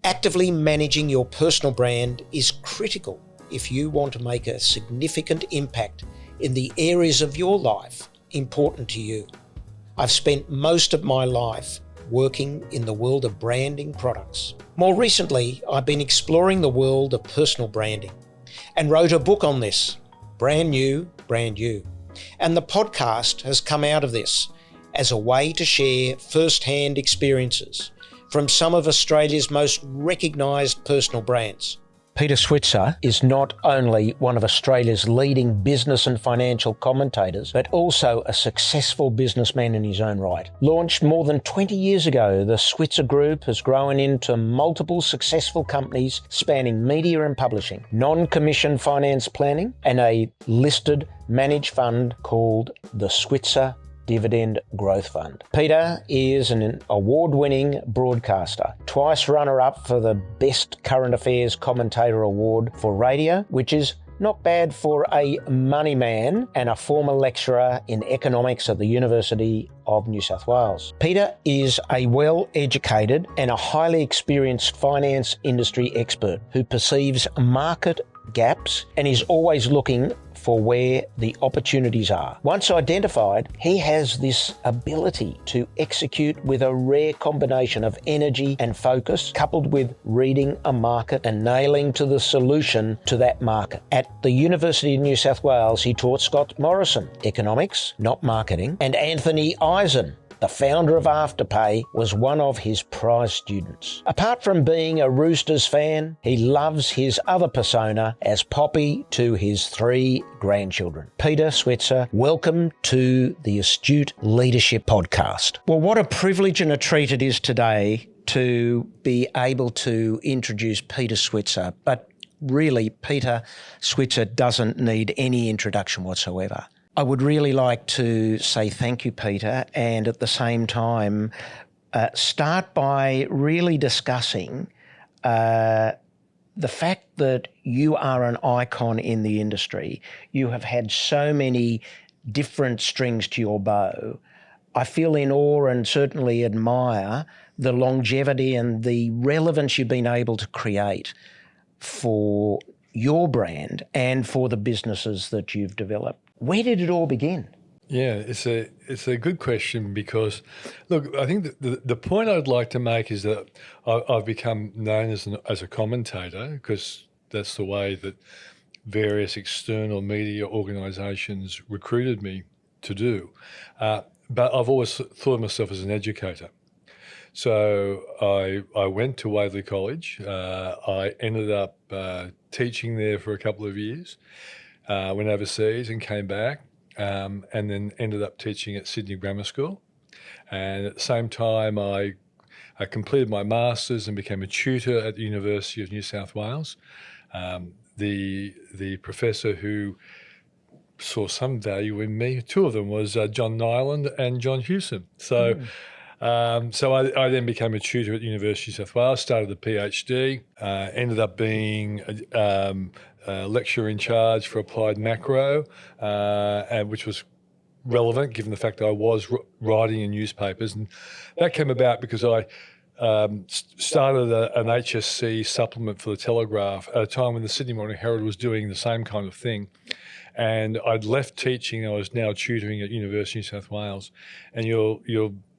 Actively managing your personal brand is critical if you want to make a significant impact in the areas of your life important to you. I've spent most of my life working in the world of branding products. More recently, I've been exploring the world of personal branding and wrote a book on this, Brand New, Brand You. And the podcast has come out of this as a way to share first-hand experiences from some of Australia's most recognised personal brands. Peter Switzer is not only one of Australia's leading business and financial commentators, but also a successful businessman in his own right. Launched more than 20 years ago, the Switzer Group has grown into multiple successful companies spanning media and publishing, non-commissioned finance planning, and a listed managed fund called the Switzer Dividend Growth Fund. Peter is an award-winning broadcaster, twice runner-up for the Best Current Affairs Commentator Award for radio, which is not bad for a money man, and a former lecturer in economics at the University of New South Wales. Peter is a well-educated and a highly experienced finance industry expert who perceives market gaps and is always looking for where the opportunities are. Once identified, he has this ability to execute with a rare combination of energy and focus, coupled with reading a market and nailing to the solution to that market. At the University of New South Wales, he taught Scott Morrison economics, not marketing, and Anthony Eisen, the founder of Afterpay, was one of his prize students. Apart from being a Roosters fan, he loves his other persona as Poppy to his 3 grandchildren. Peter Switzer, welcome to the Astute Leadership Podcast. Well, what a privilege and a treat it is today to be able to introduce Peter Switzer, but really Peter Switzer doesn't need any introduction whatsoever. I would really like to say thank you, Peter, and at the same time start by really discussing the fact that you are an icon in the industry. You have had so many different strings to your bow. I feel in awe and certainly admire the longevity and the relevance you've been able to create for your brand and for the businesses that you've developed. Where did it all begin? Yeah, it's a good question because, look, I think the point I'd like to make is that I've become known as a commentator because that's the way that various external media organisations recruited me to do. But I've always thought of myself as an educator. So I went to Waverley College. I ended up teaching there for a couple of years. Went overseas and came back, and then ended up teaching at Sydney Grammar School. And at the same time, I completed my master's and became a tutor at the University of New South Wales. The professor who saw some value in me, 2 of them was John Nyland and John Hewson. So I then became a tutor at the University of New South Wales, started a PhD, ended up being a lecturer in charge for applied macro, and which was relevant given the fact that I was writing in newspapers. And that came about because I started an HSC supplement for the Telegraph at a time when the Sydney Morning Herald was doing the same kind of thing. And I'd left teaching. I was now tutoring at University of New South Wales. And you'll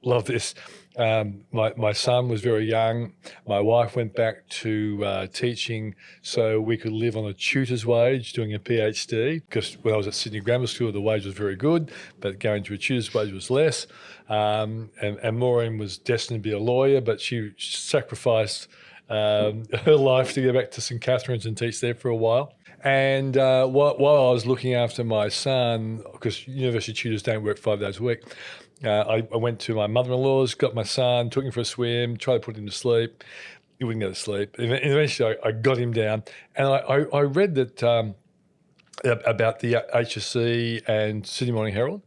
love this. My son was very young. My wife went back to teaching so we could live on a tutor's wage doing a PhD, because when I was at Sydney Grammar School, the wage was very good, but going to a tutor's wage was less. And Maureen was destined to be a lawyer, but she sacrificed her life to go back to St Catherine's and teach there for a while. And while I was looking after my son, because university tutors don't work 5 days a week, I went to my mother-in-law's, got my son, took him for a swim, tried to put him to sleep. He wouldn't go to sleep. And eventually I got him down. And I read that about the HSC and Sydney Morning Herald.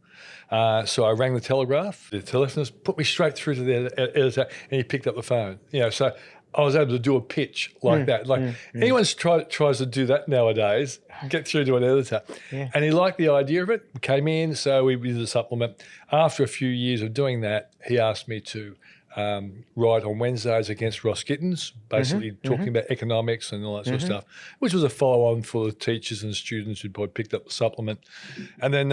So I rang the Telegraph. The telephonist put me straight through to the editor, and he picked up the phone. So I was able to do a pitch like that. Anyone tries to do that nowadays, get through to an editor. Yeah. And he liked the idea of it, came in, so we did a supplement. After a few years of doing that, he asked me to write on Wednesdays against Ross Gittins, basically talking about economics and all that sort of stuff, which was a follow-on for the teachers and students who'd probably picked up the supplement. And then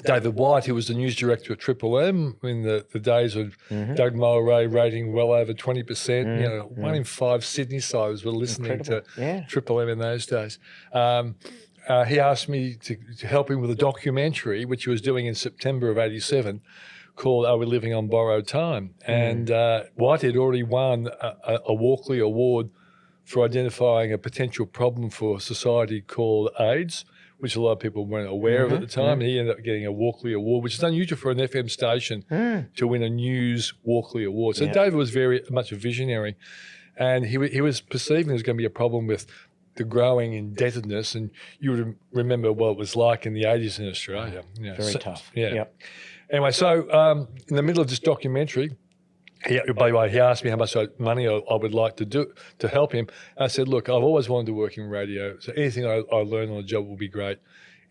David White, who was the news director at Triple M in the days of Doug Mulray rating well over 20%. 1 in 5 Sydney-siders were listening to Triple M in those days. He asked me to help him with a documentary, which he was doing in September of '87, called Are We Living on Borrowed Time? And White had already won a Walkley Award for identifying a potential problem for society called AIDS, which a lot of people weren't aware of at the time. And he ended up getting a Walkley Award, which is unusual for an FM station to win a news Walkley Award. So David was very much a visionary, and he was perceiving there was going to be a problem with the growing indebtedness, and you would remember what it was like in the 80s in Australia. Very tough. Yeah. Yep. Anyway, so in the middle of this documentary, by the way, he asked me how much money I would like to do to help him. I said, look, I've always wanted to work in radio, so anything I learn on the job will be great.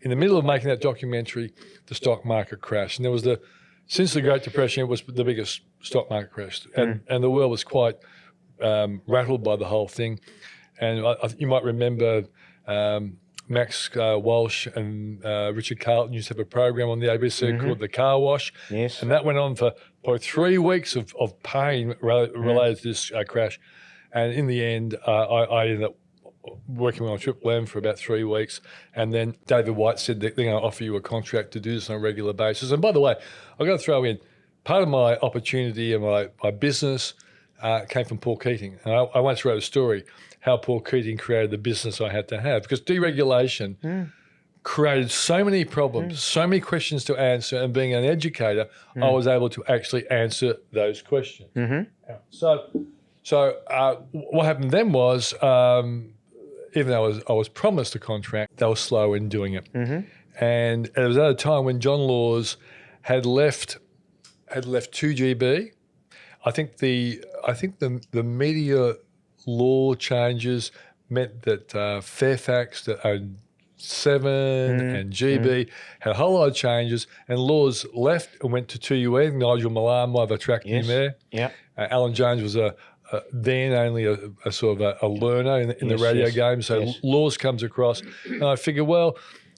In the middle of making that documentary, the stock market crashed. And there was since the Great Depression, it was the biggest stock market crash. And the world was quite rattled by the whole thing. And you might remember Max Walsh and Richard Carlton used to have a program on the ABC called The Car Wash. Yes. And that went on for probably 3 weeks of pain related to this crash. And in the end, I ended up working on Triple M for about 3 weeks. And then David White said that they're going to offer you a contract to do this on a regular basis. And by the way, I've got to throw in, part of my opportunity and my business came from Paul Keating. And I once wrote a story how Paul Keating created the business I had to have, because deregulation created so many problems, so many questions to answer, and being an educator, I was able to actually answer those questions. So what happened then was, even though I was promised a contract, they were slow in doing it. And it was at a time when John Laws had left 2GB. I think the media law changes meant that Fairfax, that owned 7 and GB, had a whole lot of changes, and Laws left and went to 2UE. Nigel Milan might have attracted him there. Yeah. Alan Jones was then only a sort of a learner in the radio game. So Laws comes across, and I figure, well,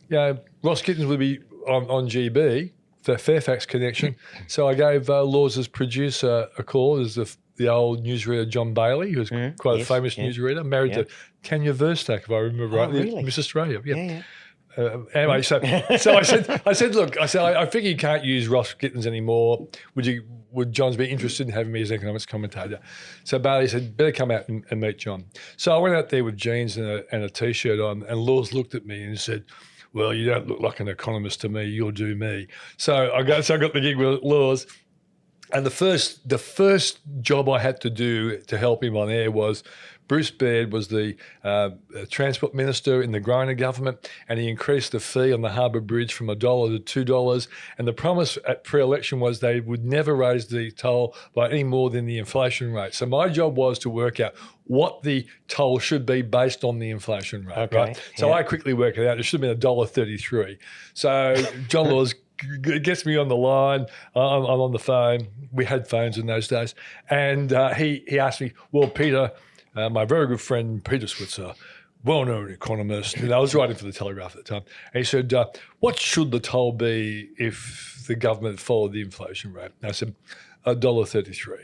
Ross Gittins would be on GB, the Fairfax connection. So I gave Laws' producer a call. There's the old newsreader John Bailey, who was quite a famous newsreader, married to Tanya Verstack, if I remember rightly, really? Miss Australia. Anyway, so I said, look, I figure you can't use Ross Gittins anymore. Would Johns be interested in having me as economics commentator? So Bailey said, better come out and meet John. So I went out there with jeans and a T-shirt on, and Laws looked at me and said, well, you don't look like an economist to me. You'll do me. So I got the gig with Laws. And the first job I had to do to help him on air was, Bruce Baird was the transport minister in the Browne government, and he increased the fee on the Harbour Bridge from $1 to $2. And the promise at pre-election was they would never raise the toll by any more than the inflation rate. So my job was to work out what the toll should be based on the inflation rate. Okay. Right? So I quickly worked it out. It should have been $1.33. So John Laws gets me on the line. I'm on the phone. We had phones in those days. And he asked me, well, Peter, my very good friend Peter Switzer, well-known economist, and I was writing for the Telegraph at the time, and he said, what should the toll be if the government followed the inflation rate? And I said, $1.33.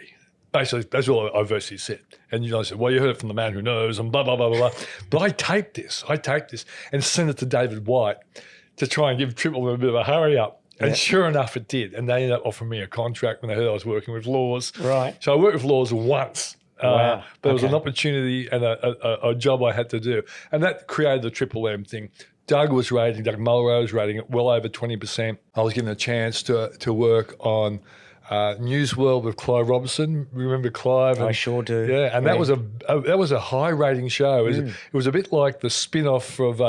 Basically, that's all I virtually said. And I said, well, you heard it from the man who knows, and blah, blah, blah, blah, blah. But I taped this and sent it to David White to try and give Triple a bit of a hurry up. And sure enough, it did. And they ended up offering me a contract when they heard I was working with Laws. Right. So I worked with Laws once. Wow. But it was an opportunity and a job I had to do. And that created the Triple M thing. Doug Mulray was rating it well over 20%. I was given a chance to work on News World with Clive Robertson. Remember Clive? I sure do. Yeah, and that was a high rating show. It was a bit like the spin-off of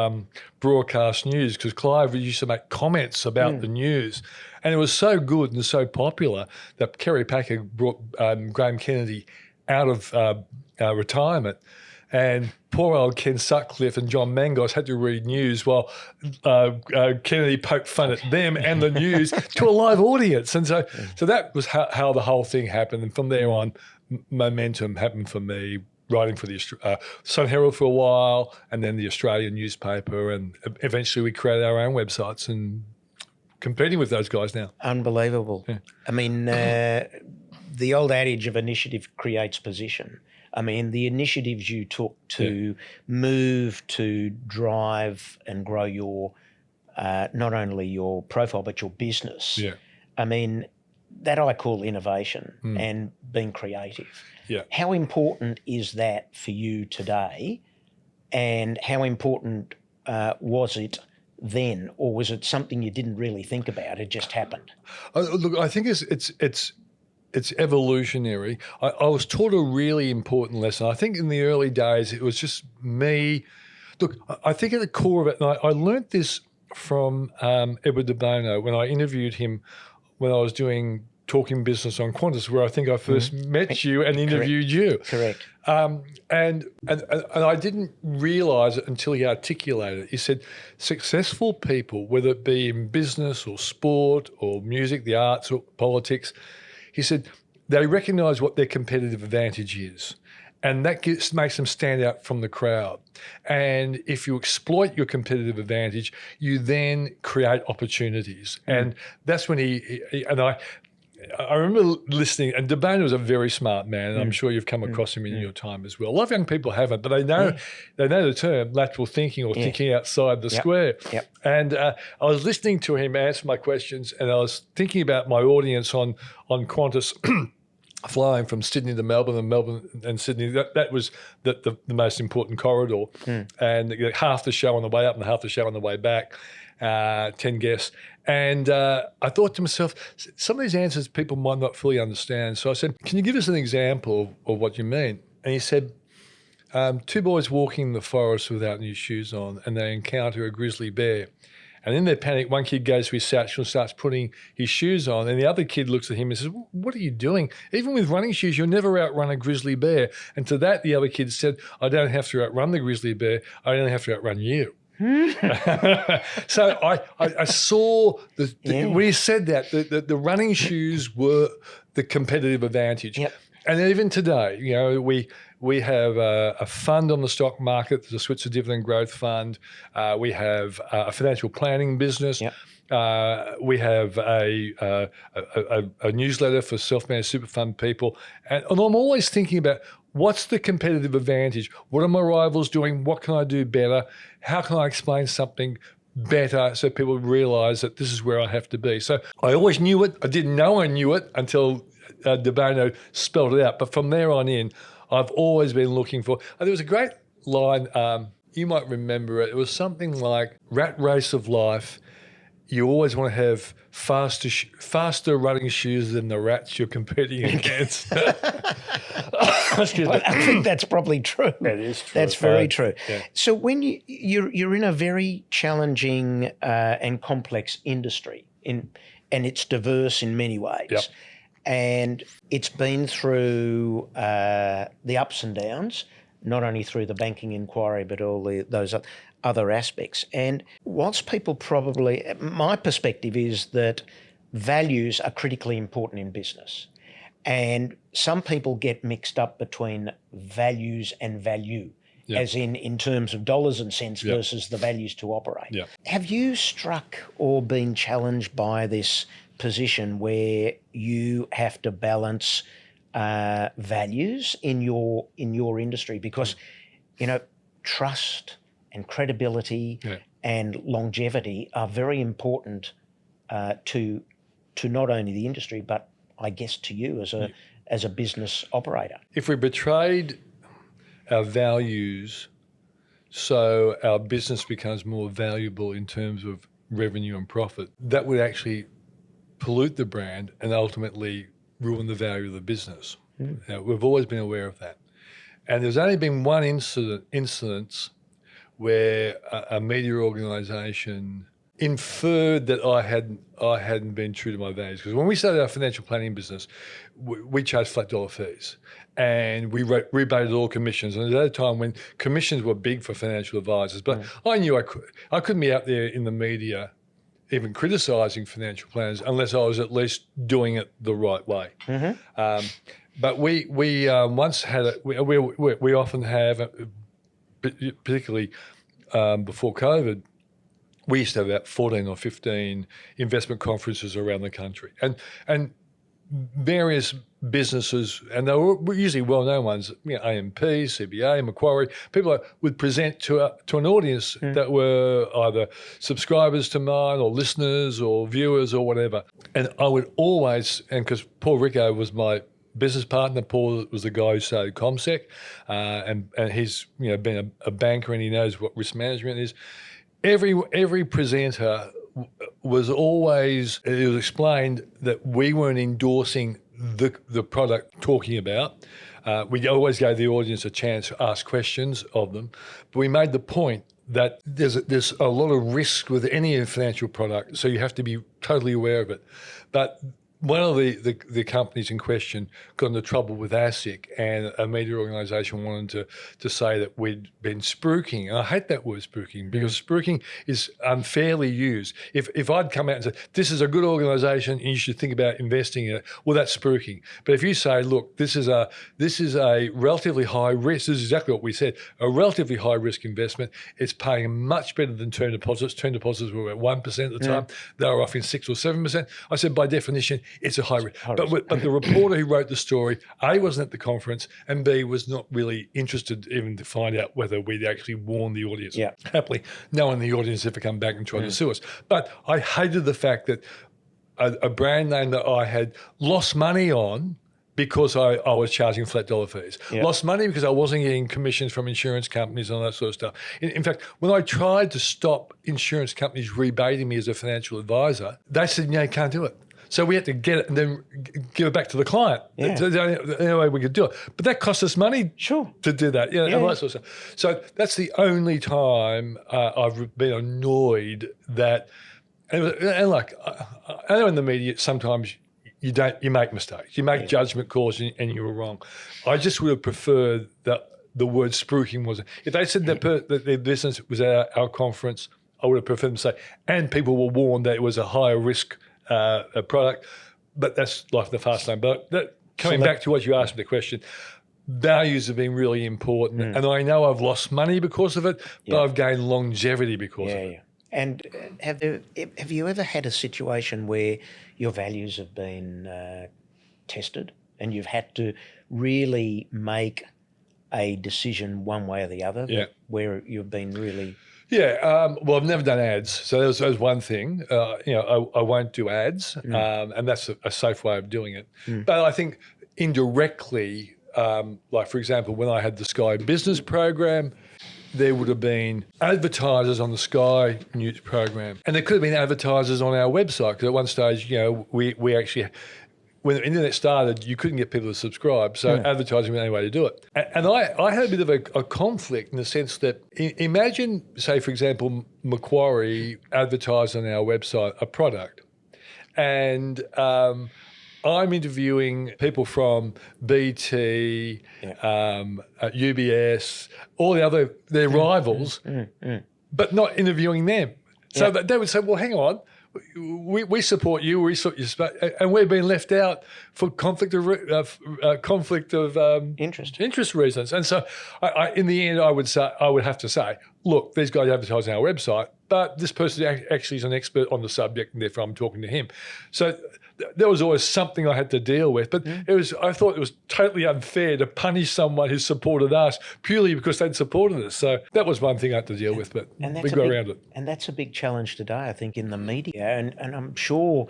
Broadcast News, because Clive used to make comments about the news. And it was so good and so popular that Kerry Packer brought Graham Kennedy out of retirement And poor old Ken Sutcliffe and John Mangos had to read news while Kennedy poked fun at them and the news to a live audience. And so that was how the whole thing happened. And from there on, momentum happened for me, writing for the Sun Herald for a while, and then the Australian newspaper. And eventually we created our own websites and competing with those guys now. Unbelievable. Yeah. I mean, the old adage of initiative creates position. I mean, the initiatives you took to move, to drive and grow your, not only your profile, but your business. Yeah. I mean, that I call innovation and being creative. Yeah. How important is that for you today, and how important was it then, or was it something you didn't really think about? It just happened. Look, I think it's evolutionary. I was taught a really important lesson. I think in the early days it was just me. Look, I think at the core of it, and I learnt this from Edward de Bono when I interviewed him when I was doing Talking Business on Qantas, where I think I first met you and interviewed you. Correct. And I didn't realise it until he articulated it. He said, successful people, whether it be in business or sport or music, the arts or politics, he said, they recognise what their competitive advantage is. And that makes them stand out from the crowd. And if you exploit your competitive advantage, you then create opportunities. And that's when I remember listening, and De Bono was a very smart man, and I'm sure you've come across him in your time as well. A lot of young people haven't, but they know the term lateral thinking or thinking outside the square. Yep. And I was listening to him answer my questions, and I was thinking about my audience on Qantas flying from Sydney to Melbourne and Melbourne and Sydney. That was the most important corridor. And half the show on the way up and half the show on the way back, 10 guests. And I thought to myself, some of these answers people might not fully understand. So I said, can you give us an example of what you mean? And he said, two boys walking in the forest without any shoes on, and they encounter a grizzly bear. And in their panic, one kid goes to his satchel and starts putting his shoes on, and the other kid looks at him and says, what are you doing? Even with running shoes, you'll never outrun a grizzly bear. And to that, the other kid said, I don't have to outrun the grizzly bear, I only have to outrun you. So I saw when he said that the running shoes were the competitive advantage. Yep. And even today, you know, we have a fund on the stock market, the Switzer Dividend Growth Fund. We have a financial planning business. Yep. We have a newsletter for self-managed super fund people. And I'm always thinking about what's the competitive advantage? What are my rivals doing? What can I do better? How can I explain something better so people realise that this is where I have to be? So I always knew it. I didn't know I knew it until De Bono spelled it out. But from there on in, I've always been looking for... there was a great line, you might remember it. It was something like, rat race of life, you always want to have faster running shoes than the rats you're competing against. Excuse me. I think that's probably true. That is true. That's very true. Yeah. So when you're in a very challenging and complex industry, and it's diverse in many ways, yep. And it's been through the ups and downs, not only through the banking inquiry, but all those other aspects. And whilst people probably, my perspective is that values are critically important in business. And some people get mixed up between values and value, yep. As in terms of dollars and cents, yep. Versus the values to operate. Yep. Have you struck or been challenged by this position where you have to balance values in your industry? Because, you know, trust and credibility, yeah. And longevity are very important to not only the industry, but I guess to you as a business operator. If we betrayed our values so our business becomes more valuable in terms of revenue and profit, that would actually pollute the brand and ultimately ruin the value of the business. Now, we've always been aware of that. And there's only been one incidence where a media organisation inferred that I hadn't been true to my values. Because when we started our financial planning business, we charged flat dollar fees, and we rebated all commissions. And at a time when commissions were big for financial advisors, but I knew I couldn't be out there in the media even criticising financial planners unless I was at least doing it the right way. But we once had we often have, particularly before COVID, we used to have about 14 or 15 investment conferences around the country, and various businesses, and they were usually well-known ones, AMP, CBA, Macquarie, people that would present to an audience that were either subscribers to mine or listeners or viewers or whatever. And I would always, and because Paul Rico was my business partner, Paul was the guy who started ComSec, and he's been a banker and he knows what risk management is. Every presenter was always, it was explained that we weren't endorsing the product talking about. We always gave the audience a chance to ask questions of them, but we made the point that there's a lot of risk with any financial product, so you have to be totally aware of it. But one of the companies in question got into trouble with ASIC, and a media organisation wanted to say that we'd been spruiking. And I hate that word, spruiking, because spruiking is unfairly used. If I'd come out and say, this is a good organisation and you should think about investing in it, well, that's spruiking. But if you say, look, this is a relatively high risk, this is exactly what we said, a relatively high risk investment, it's paying much better than term deposits. Term deposits were at 1% at the time. They were offering 6 or 7%. I said, by definition, it's a high risk. But the reporter who wrote the story, A, wasn't at the conference, and B, was not really interested even to find out whether we'd actually warned the audience. Happily, no one in the audience ever come back and tried to sue us. But I hated the fact that a brand name that I had lost money on because I was charging flat dollar fees. Lost money because I wasn't getting commissions from insurance companies and all that sort of stuff. In fact, when I tried to stop insurance companies rebating me as a financial advisor, they said, you can't do it. So we had to get it and then give it back to the client. That's the only way we could do it. But that cost us money to do that. And all that sort of stuff. So that's the only time I've been annoyed that, and like, I know in the media sometimes you make mistakes. You make judgment calls and you were wrong. I just would have preferred that the word spruiking wasn't. If they said that their business was at our conference, I would have preferred them to say, and people were warned that it was a higher risk a product, but that's like the fast lane. But coming back to what you asked me, the question, values have been really important, and I know I've lost money because of it, but I've gained longevity because of it. And have you ever had a situation where your values have been tested and you've had to really make a decision one way or the other, where you've been really... well, I've never done ads, so that was one thing. I won't do ads, and that's a safe way of doing it. But I think indirectly, like for example, when I had the Sky Business program, there would have been advertisers on the Sky News program, and there could have been advertisers on our website, because at one stage, we actually, when the internet started, you couldn't get people to subscribe, so advertising was the only way to do it. And I had a bit of a conflict in the sense that, imagine, say, for example, Macquarie advertised on our website a product, and I'm interviewing people from BT, UBS, all their rivals, but not interviewing them. So they would say, well, hang on, we support you, we support you, and we're being left out for conflict of interest reasons. And so, in the end, I would have to say, look, these guys advertise on our website, but this person actually is an expert on the subject, and therefore I'm talking to him. So there was always something I had to deal with, but I thought it was totally unfair to punish someone who supported us purely because they'd supported us. So that was one thing I had to deal with, but we go around it. And that's a big challenge today, I think, in the media. And I'm sure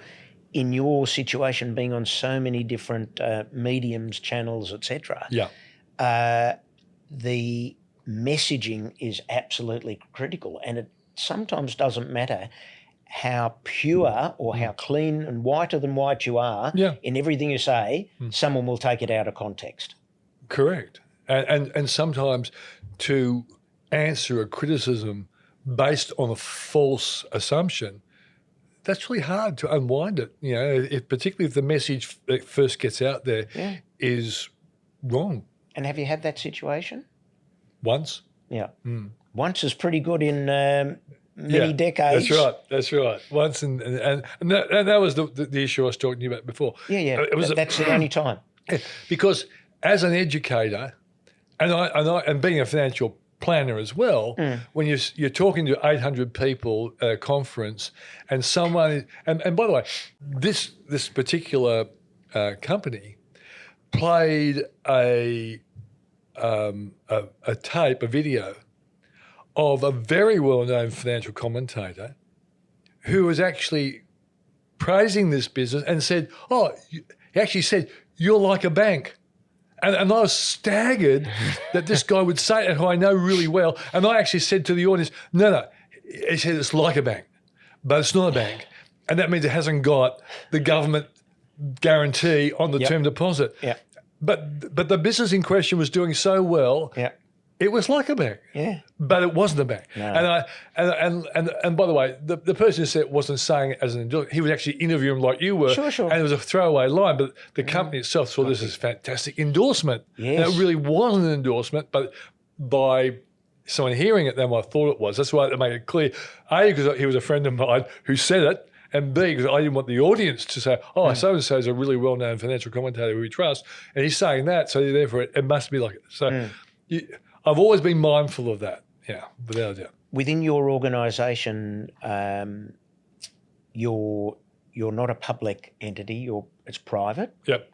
in your situation, being on so many different mediums, channels, etc., the messaging is absolutely critical. And it sometimes doesn't matter how pure or how clean and whiter than white you are in everything you say, someone will take it out of context. Correct. And sometimes to answer a criticism based on a false assumption, that's really hard to unwind it. You know, particularly if the message that first gets out there is wrong. And have you had that situation? Once. Yeah. Once is pretty good in many decades. That's right. Once, and that was the issue I was talking to you about before. Yeah. That's the only time. Because as an educator, and being a financial planner as well, when you're talking to 800 people at a conference, and someone, and by the way, this particular company played a tape, a video of a very well-known financial commentator who was actually praising this business and said, he actually said, "You're like a bank." And I was staggered that this guy would say it, who I know really well. And I actually said to the audience, no. He said, it's like a bank, but it's not a bank. And that means it hasn't got the government guarantee on the term deposit. Yeah. But the business in question was doing so well, it was like a bank. Yeah. But it wasn't a bank. No. And by the way, the person who said it wasn't saying it as an endorsement. He was actually interviewing like you were. Sure. And it was a throwaway line, but the company itself saw this as a fantastic endorsement. Yes. And it really wasn't an endorsement, but by someone hearing it, they might have thought it was. That's why they made it clear. A, because he was a friend of mine who said it, and B, because I didn't want the audience to say, so-and-so is a really well-known financial commentator who we trust, and he's saying that, so therefore it must be like it. So I've always been mindful of that, without a doubt. Within your organisation, you're not a public entity, it's private. Yep.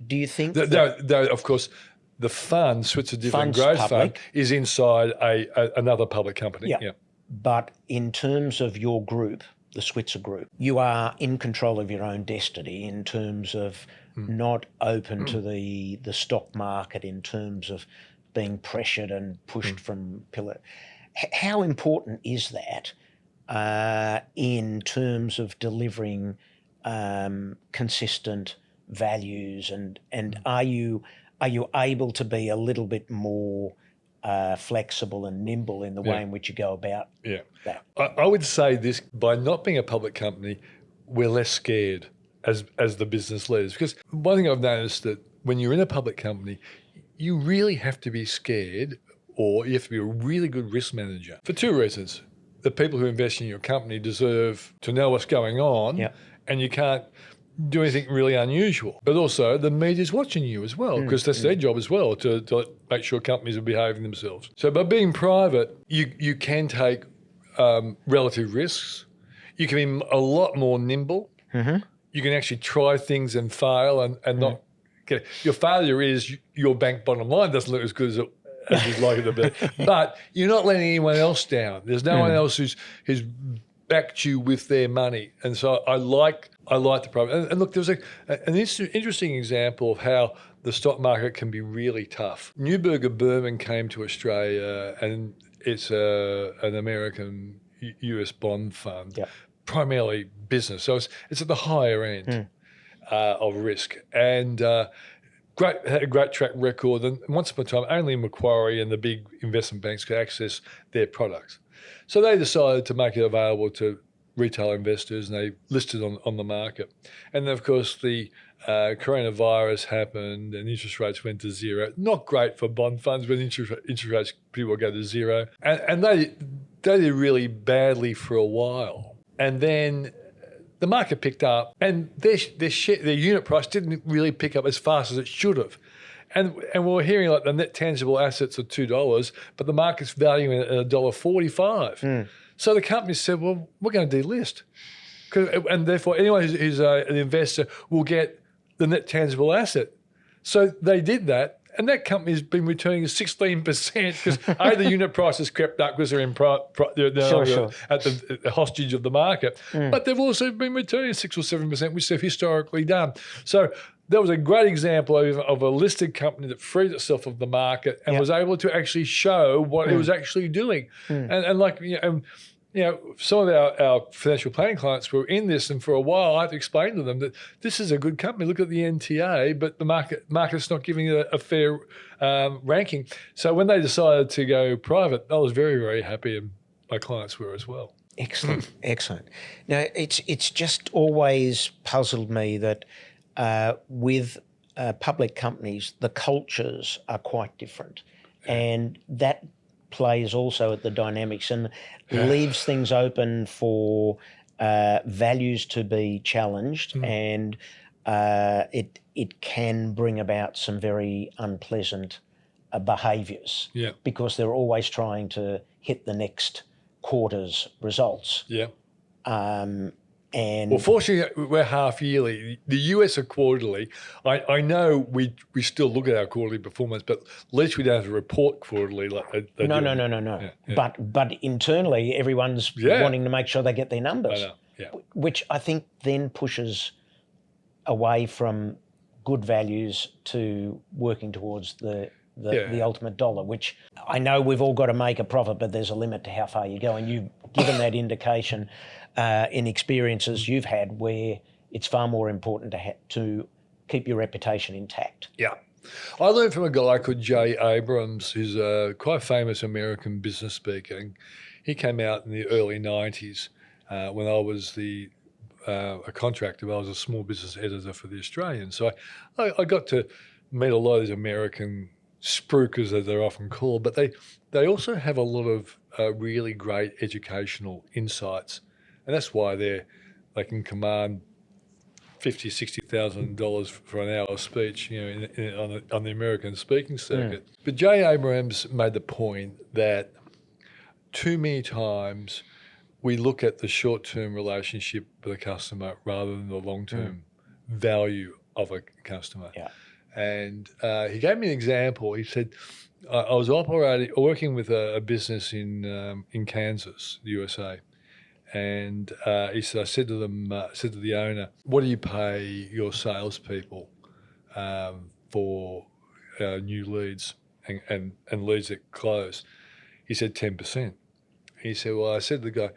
Do you think of course, the fund, Switzer Dividend Growth Fund, is inside another public company. Yeah. But in terms of your group, the Switzer Group, you are in control of your own destiny in terms of not open to the stock market, in terms of being pressured and pushed from pillar. How important is that in terms of delivering consistent values, and are you able to be a little bit more flexible and nimble in the way in which you go about that? I would say this, by not being a public company, we're less scared as the business leaders. Because one thing I've noticed, that when you're in a public company, you really have to be scared, or you have to be a really good risk manager for two reasons. The people who invest in your company deserve to know what's going on, and you can't do anything really unusual. But also the media's watching you as well, because that's their job as well, to make sure companies are behaving themselves. So by being private, you can take relative risks. You can be a lot more nimble. You can actually try things and fail and not get it. Your failure is your bank bottom line doesn't look as good as you'd like it to be. But you're not letting anyone else down. There's no one else who's backed you with their money. And so I like the private. And look, there's an interesting example of how the stock market can be really tough. Neuberger Berman came to Australia, and it's an American US bond fund, primarily business. So it's at the higher end of risk. And had a great track record. And once upon a time, only Macquarie and the big investment banks could access their products. So they decided to make it available to retail investors, and they listed on the market. And then, of course, the coronavirus happened and interest rates went to zero. Not great for bond funds when interest rates people go to zero. And they did really badly for a while. And then the market picked up, and their unit price didn't really pick up as fast as it should have. And we're hearing like the net tangible assets are $2, but the market's valuing it at $1.45. So the company said, well, we're going to delist. And therefore, anyone who's an investor will get the net tangible asset. So they did that, and that company's been returning 16% because the unit price has crept up because they're at the hostage of the market. But they've also been returning 6 or 7%, which they've historically done. So that was a great example of a listed company that freed itself of the market and was able to actually show what it was actually doing. And like, some of our financial planning clients were in this, and for a while I had to explain to them that this is a good company. Look at the NTA, but the market's not giving it a fair ranking. So when they decided to go private, I was very, very happy, and my clients were as well. Excellent, excellent. Now, it's just always puzzled me that with public companies, the cultures are quite different, and that plays also at the dynamics and leaves things open for values to be challenged, and it can bring about some very unpleasant behaviours because they're always trying to hit the next quarter's results. And well, fortunately, we're half yearly. The US are quarterly. I know we still look at our quarterly performance, but at least we don't have to report quarterly. Like they no. do. Yeah. But internally, everyone's wanting to make sure they get their numbers, I know. Yeah. Which I think then pushes away from good values to working towards the ultimate dollar, which I know we've all got to make a profit, but there's a limit to how far you go. And you've given that indication in experiences you've had where it's far more important to keep your reputation intact. Yeah. I learned from a guy called Jay Abrams, who's a quite famous American business speaker. He came out in the early 90s when I was a contractor. I was a small business editor for The Australian. So I got to meet a lot of these American spruikers, as they're often called, but they also have a lot of really great educational insights, and that's why they can command $50,000-$60,000 for an hour speech, on the American speaking circuit. But Jay Abrams made the point that too many times we look at the short-term relationship with a customer rather than the long-term value of a customer. Yeah. And he gave me an example. He said, I was working with a business in Kansas, the USA, and he said, I said to the owner, "What do you pay your salespeople for new leads and leads that close?" He said 10%. He said, "Well," I said to the guy,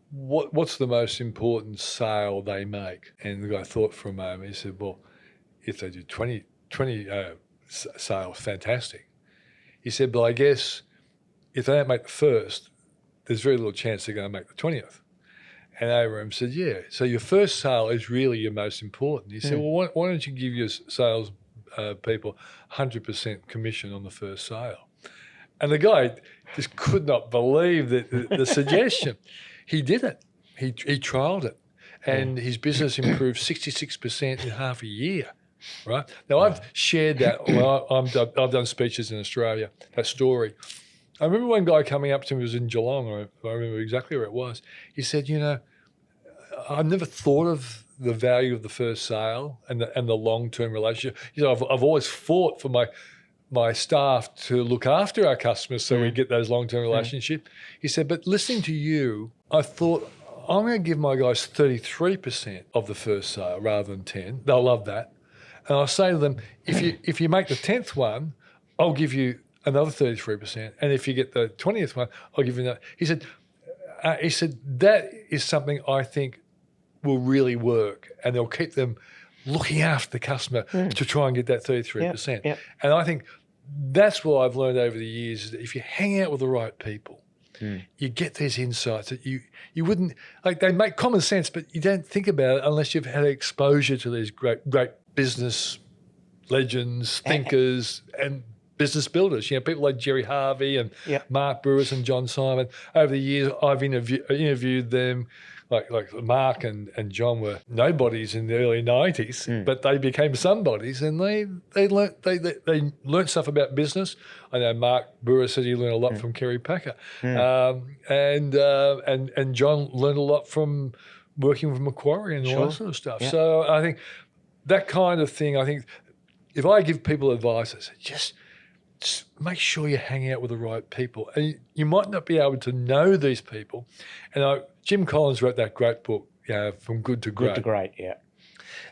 "What's the most important sale they make?" And the guy thought for a moment. He said, "Well, if they do 20 sales, fantastic." He said, "But I guess if they don't make the first, there's very little chance they're going to make the 20th. And Abraham said, "Yeah, so your first sale is really your most important." He said, "Well, why don't you give your sales people 100% commission on the first sale?" And the guy just could not believe the suggestion. He did it. He trialed it. And his business improved 66% in half a year. Right? Now, I've shared that. I've done speeches in Australia, that story. I remember one guy coming up to me, it was in Geelong, or I remember exactly where it was. He said, "I've never thought of the value of the first sale and the long-term relationship. I've always fought for my staff to look after our customers so we get those long-term relationships." He said, "But listening to you, I thought, I'm going to give my guys 33% of the first sale rather than 10. They'll love that. And I'll say to them, if you make the 10th one, I'll give you another 33%. And if you get the 20th one, I'll give you another." He said, "That is something I think will really work, and they'll keep them looking after the customer to try and get that 33%. Yep. And I think that's what I've learned over the years, is that if you hang out with the right people, you get these insights that you wouldn't, they make common sense, but you don't think about it unless you've had exposure to these great business legends, thinkers, and business builders. People like Jerry Harvey and Mark Bouris and John Simon. Over the years, I've interviewed them. Like Mark and John were nobodies in the early 90s, but they became somebodies, and they learnt stuff about business. I know Mark Bouris said he learned a lot from Kerry Packer, and John learned a lot from working with Macquarie and all that sort of stuff. Yeah. So I think that kind of thing. I think if I give people advice, I say just make sure you hang out with the right people. And you might not be able to know these people. And Jim Collins wrote that great book, From Good to Great. Good to Great, yeah.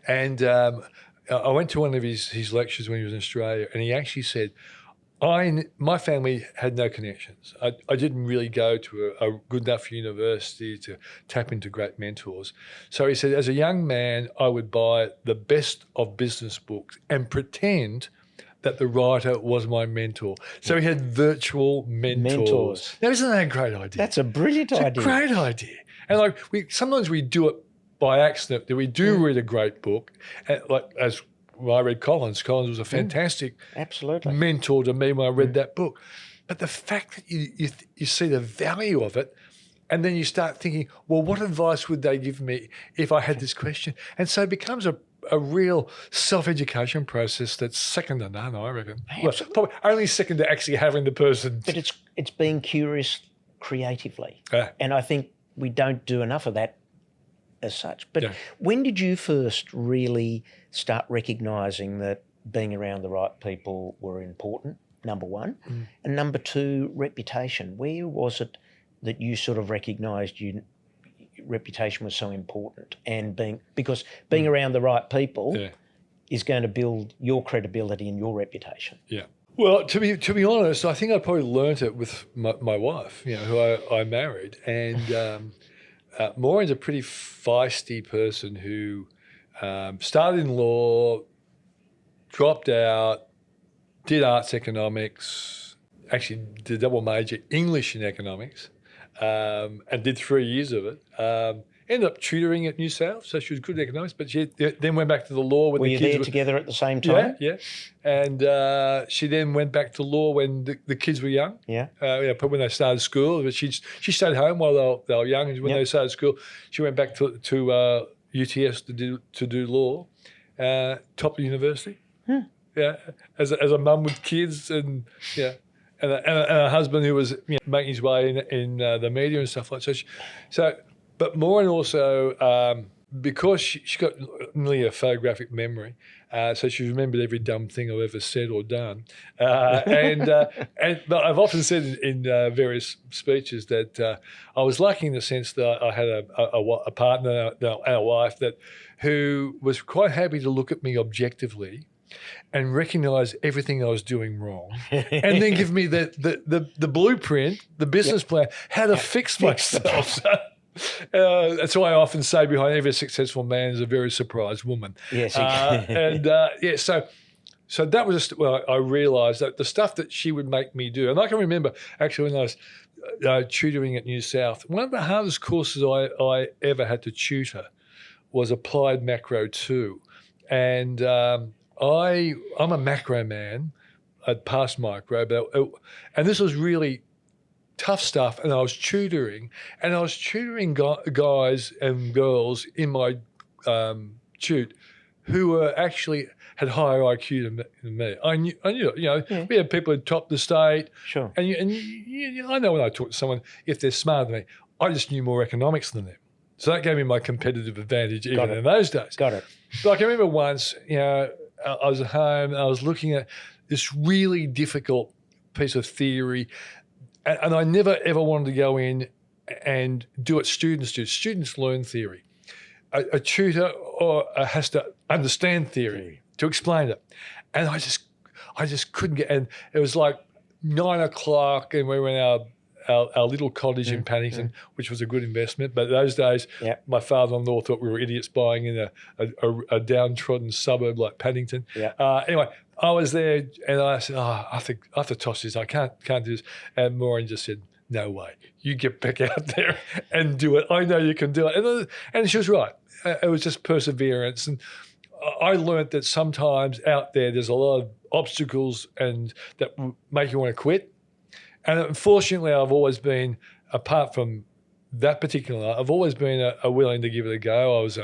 And I went to one of his lectures when he was in Australia, and he actually said, my family had no connections. I didn't really go to a good enough university to tap into great mentors. So he said, as a young man, I would buy the best of business books and pretend that the writer was my mentor. So he had virtual mentors. Now, isn't that a great idea? That's a brilliant idea. It's a great idea. And like sometimes we do it by accident. That we do read a great book, and like as I read Collins. Collins was a fantastic mentor to me when I read that book. But the fact that you see the value of it, and then you start thinking, well, what advice would they give me if I had this question? And so it becomes a real self-education process that's second to none, I reckon. Well, probably only second to actually having the person. But it's being curious creatively. And I think we don't do enough of that as such. But when did you first really start recognising that being around the right people were important, number one? And number two, reputation. Where was it that you sort of recognised reputation was so important, and because being around the right people is going to build your credibility and your reputation? Yeah. Well, to be honest, I think I probably learnt it with my wife, who I married, and Maureen's a pretty feisty person who started in law, dropped out, did arts economics, actually did a double major, English and economics, and did 3 years of it. Ended up tutoring at New South, so she was good at economics, but she then went back to the law when the kids were there together at the same time? Yeah. And she then went back to law when the kids were young. When they started school. But she stayed home while they were young, and when they started school, she went back to UTS to do law, top of the university. Yeah, as a mum with kids, and a husband who was making his way in the media and stuff like that. So. But Maureen also, because she got nearly a photographic memory, so she remembered every dumb thing I've ever said or done. But I've often said in various speeches that I was lucky in the sense that I had a partner and a wife who was quite happy to look at me objectively and recognise everything I was doing wrong, and then give me the blueprint, the business plan, how to fix myself. That's why I often say behind every successful man is a very surprised woman. Yes, so that was just, I realised that the stuff that she would make me do, and I can remember actually when I was tutoring at New South, one of the hardest courses I ever had to tutor was Applied Macro 2, and I'm a macro man. I'd passed micro, and this was really tough stuff, and I was tutoring guys and girls in my tute who were actually had higher IQ than me. I knew we had people who topped the state. Sure. And I know when I talk to someone, if they're smarter than me, I just knew more economics than them. So that gave me my competitive advantage even in those days. Got it. But I can remember once, I was at home, I was looking at this really difficult piece of theory, and I never, ever wanted to go in and do what students do. Students learn theory. A tutor has to understand theory to explain it. And I just couldn't get, and it was like 9 o'clock, and we were in our little cottage in Paddington, which was a good investment. But those days, my father-in-law thought we were idiots buying in a downtrodden suburb like Paddington. Anyway, I was there, and I said, I think I have to toss this. I can't do this. And Maureen just said, no way. You get back out there and do it. I know you can do it. And she was right. It was just perseverance. And I learned that sometimes out there's a lot of obstacles and that make you want to quit. And unfortunately, I've always been, apart from that particular, I've always been willing to give it a go. I was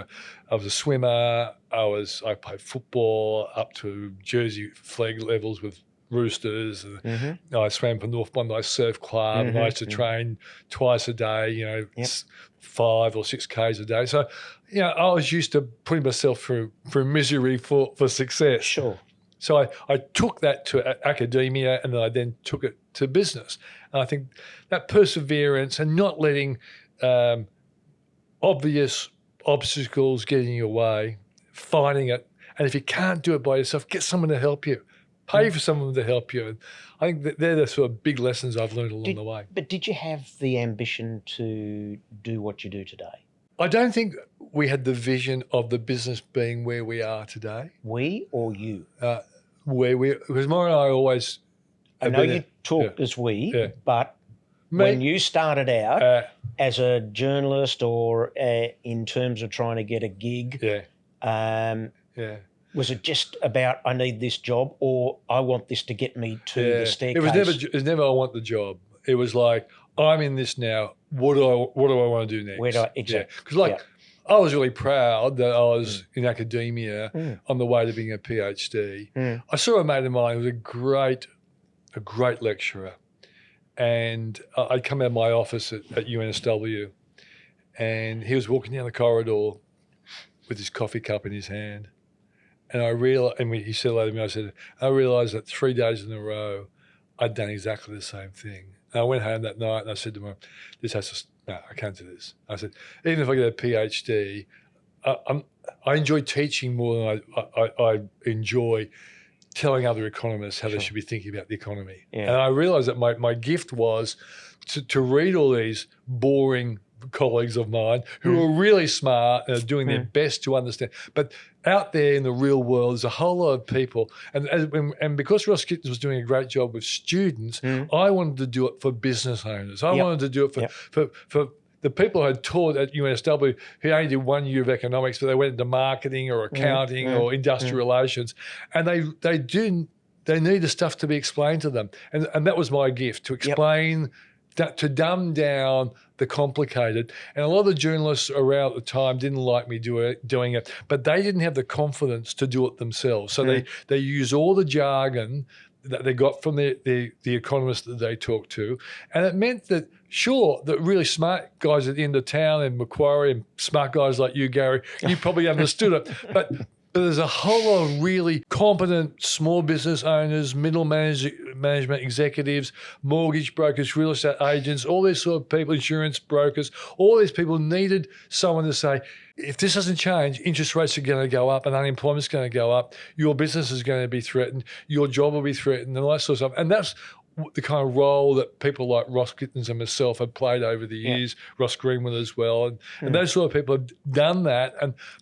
a swimmer. I played football up to Jersey flag levels with Roosters. And I swam for North Bondi Surf Club, and I used to train twice a day. 5 or 6 Ks a day. So, I was used to putting myself through misery for success. Sure. So I took that to academia, and then I took it to business. And I think that perseverance and not letting obvious obstacles get in your way, fighting it. And if you can't do it by yourself, get someone to help you. Pay for someone to help you. And I think that they're the sort of big lessons I've learned along the way. But did you have the ambition to do what you do today? I don't think we had the vision of the business being where we are today. We or you? where because Maura and I always. I know you talk as we, but when you started out as a journalist or in terms of trying to get a gig, was it just about I need this job or I want this to get me to the staircase? It was never I want the job. It was like I'm in this now. What do I want to do next? Where do I exactly? Because I was really proud that I was in academia on the way to being a PhD. I saw a mate of mine who was a great lecturer, and I'd come out of my office at UNSW, and he was walking down the corridor with his coffee cup in his hand, and I realized, and he said later to me, I realized that 3 days in a row, I'd done exactly the same thing. And I went home that night and I said to him, no, I can't do this. I said, even if I get a PhD, I enjoy teaching more than I enjoy telling other economists how they should be thinking about the economy. Yeah. And I realized that my gift was to read all these boring colleagues of mine who are really smart and are doing their best to understand. But out there in the real world, there's a whole lot of people. And because Ross Kittens was doing a great job with students, I wanted to do it for business owners. I wanted to do it for the people who had taught at UNSW who only did 1 year of economics, but they went into marketing or accounting or industrial relations, and they needed stuff to be explained to them. And that was my gift, to explain, to dumb down the complicated. And a lot of the journalists around at the time didn't like me doing it, but they didn't have the confidence to do it themselves. So they use all the jargon that they got from the economists that they talked to. And it meant that, sure, that really smart guys at the end of town and Macquarie and smart guys like you, Gary, you probably understood it. But there's a whole lot of really competent small business owners, middle management executives, mortgage brokers, real estate agents, all these sort of people, insurance brokers, all these people needed someone to say, if this doesn't change, interest rates are going to go up and unemployment's going to go up, your business is going to be threatened, your job will be threatened, and all that sort of stuff. And that's the kind of role that people like Ross Kittens and myself have played over the years, Ross Greenwood as well. And those sort of people have done that.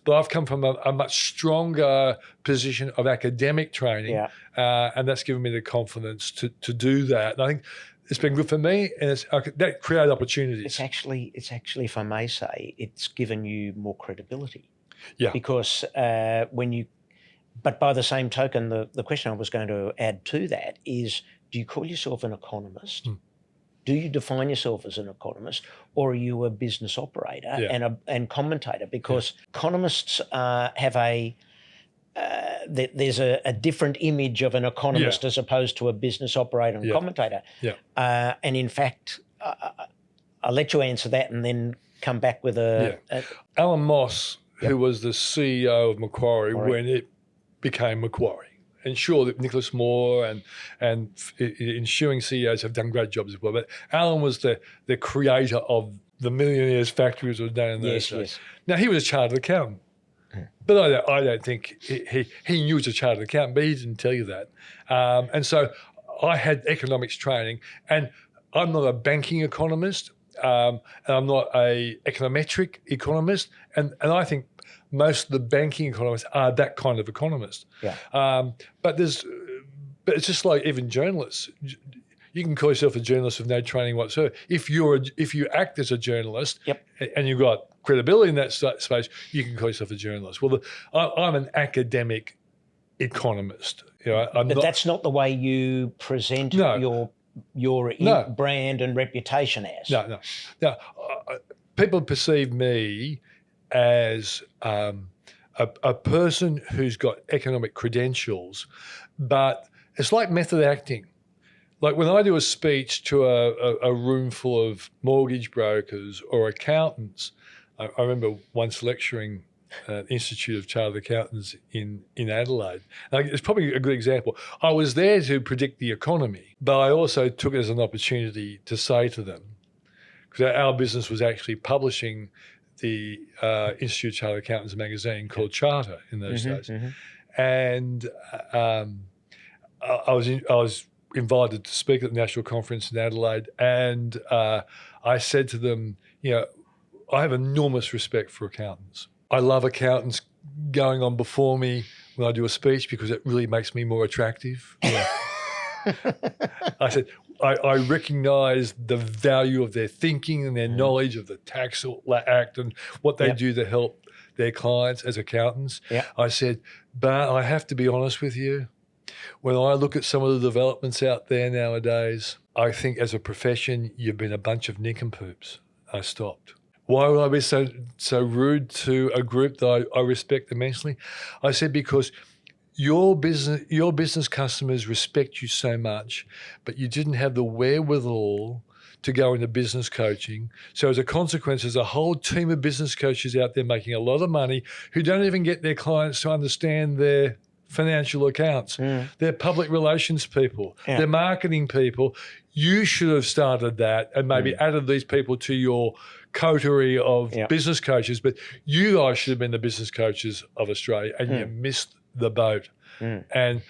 But I've come from a much stronger position of academic training, and that's given me the confidence to do that. And I think it's been good for me, and that created opportunities. It's actually, if I may say, it's given you more credibility. Yeah. Because but by the same token, the question I was going to add to that is, do you call yourself an economist? Do you define yourself as an economist, or are you a business operator and commentator? Because economists have there's a different image of an economist as opposed to a business operator and commentator. Yeah. And in fact, I'll let you answer that and then come back with Alan Moss, who was the CEO of Macquarie when it became Macquarie. And sure, Nicholas Moore and ensuing CEOs have done great jobs as well. But Alan was the creator of the millionaires' factories that were done in those days. Yes. Now, he was a chartered accountant. But I don't think he knew he was a chartered accountant, but he didn't tell you that. And so I had economics training, and I'm not a banking economist, and I'm not a econometric economist, and I think most of the banking economists are that kind of economist. Yeah. But it's just like even journalists. You can call yourself a journalist with no training whatsoever. If you act as a journalist and you've got credibility in that space, you can call yourself a journalist. Well, I'm an academic economist. But that's not the way you present your brand and reputation as. No. People perceive me as a person who's got economic credentials, but it's like method acting. Like when I do a speech to a room full of mortgage brokers or accountants, I remember once lecturing at the Institute of Chartered Accountants in Adelaide. It's probably a good example. I was there to predict the economy, but I also took it as an opportunity to say to them, because our business was actually publishing the Institute of Chartered Accountants magazine called Charter in those days. And I was invited to speak at the National Conference in Adelaide, and I said to them, I have enormous respect for accountants. I love accountants going on before me. when I do a speech because it really makes me more attractive. Yeah. I said, I recognise the value of their thinking and their knowledge of the Tax Act and what they do to help their clients as accountants. Yep. I said, but I have to be honest with you. When I look at some of the developments out there nowadays, I think as a profession, you've been a bunch of nincompoops. I stopped. Why would I be so rude to a group that I respect immensely? I said, because your business customers respect you so much, but you didn't have the wherewithal to go into business coaching. So as a consequence, there's a whole team of business coaches out there making a lot of money who don't even get their clients to understand their financial accounts. They're public relations people. They're marketing people. You should have started that and maybe added these people to your coterie of business coaches, but you guys should have been the business coaches of Australia, and you missed the boat. And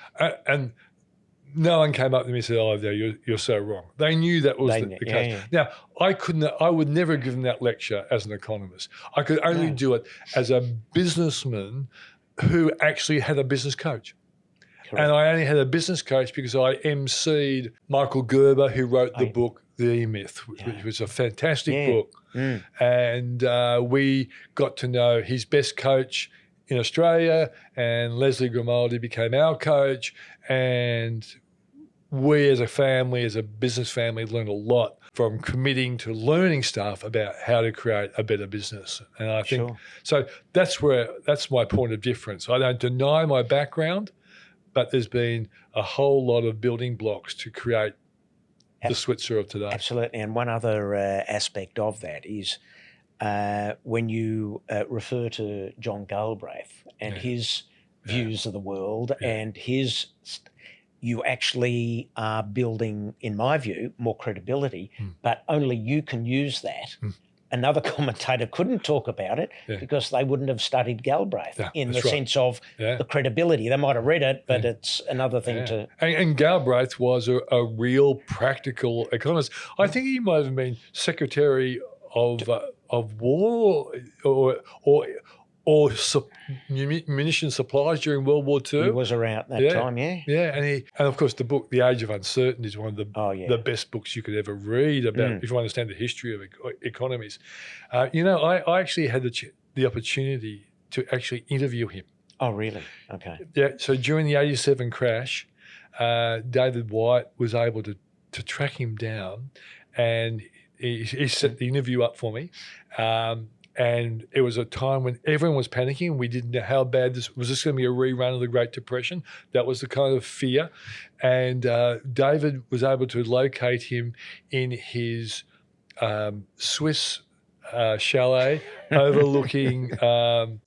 no one came up to me and said, "Oh, you're so wrong." They knew that was the case. Now, I would never give them that lecture as an economist. I could only do it as a businessman who actually had a business coach. Correct. And I only had a business coach because I emceed Michael Gerber, who wrote the book, The E-Myth, which was a fantastic book. And we got to know his best coach in Australia, and Leslie Grimaldi became our coach. And we as a family, as a business family, learned a lot from committing to learning stuff about how to create a better business. And I think, so that's my point of difference. I don't deny my background, but there's been a whole lot of building blocks to create the Switzer of today. Absolutely. And one other aspect of that is when you refer to John Galbraith and his views of the world and his... you actually are building, in my view, more credibility, but only you can use that. Another commentator couldn't talk about it because they wouldn't have studied Galbraith in the sense of the credibility. They might have read it, but it's another thing to... And Galbraith was a real practical economist. I think he might have been Secretary of War or munition supplies during World War II. He was around that time, Yeah, and of course the book, The Age of Uncertainty, is one of the best books you could ever read about if you understand the history of economies. I actually had the opportunity to actually interview him. Oh, really? Okay. Yeah, so during the 87 crash, David White was able to track him down, and he set the interview up for me. And it was a time when everyone was panicking. We didn't know how bad this was. This going to be a rerun of the Great Depression? That was the kind of fear. And David was able to locate him in his Swiss chalet overlooking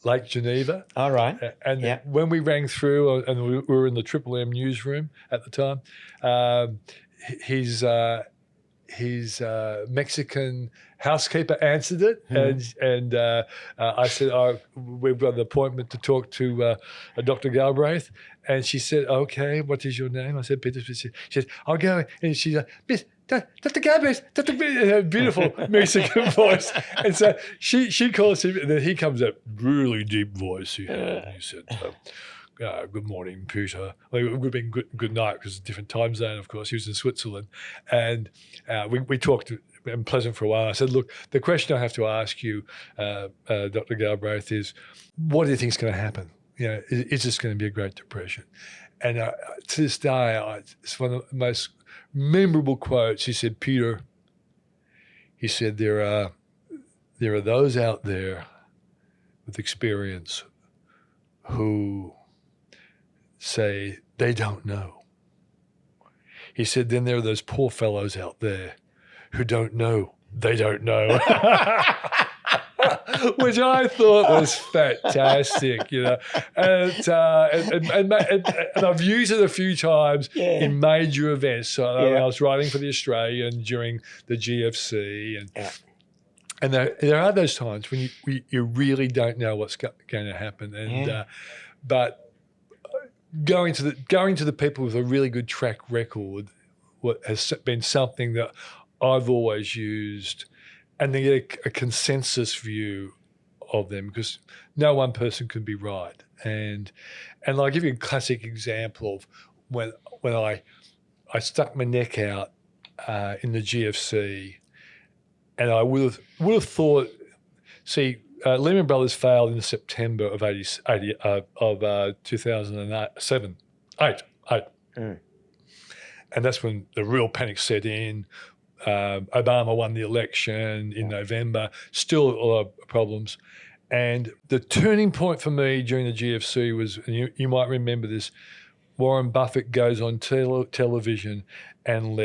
Lake Geneva. All right. And when we rang through, and we were in the Triple M newsroom at the time, his Mexican housekeeper answered it, and I said, we've got an appointment to talk to Dr. Galbraith, and she said, okay, what is your name? I said, Peter Switzer. She said, I'll go, and she's like, Miss, Dr. Galbraith, beautiful Mexican voice. And so she calls him, and then he comes up, really deep voice he had, and he said, good morning, Peter. Well, it would have been good night because it's a different time zone, of course. He was in Switzerland. And we talked and pleasant for a while. I said, look, the question I have to ask you, Dr. Galbraith, is what do you think is going to happen? Is this going to be a Great Depression? And to this day, it's one of the most memorable quotes. He said, Peter, he said, there are those out there with experience who say they don't know. He said, then there are those poor fellows out there who don't know they don't know. Which I thought was fantastic, and I've used it a few times in major events. So I was writing for the Australian during the GFC, and there are those times when you really don't know what's going to happen, and but going to the people with a really good track record has been something that I've always used, and then get a consensus view of them, because no one person can be right. And I'll give you a classic example of when I stuck my neck out in the GFC, and I would have thought, see, Lehman Brothers failed in September of 2007, eight. And that's when the real panic set in. Obama won the election in November, still a lot of problems. And the turning point for me during the GFC was, and you might remember this, Warren Buffett goes on television and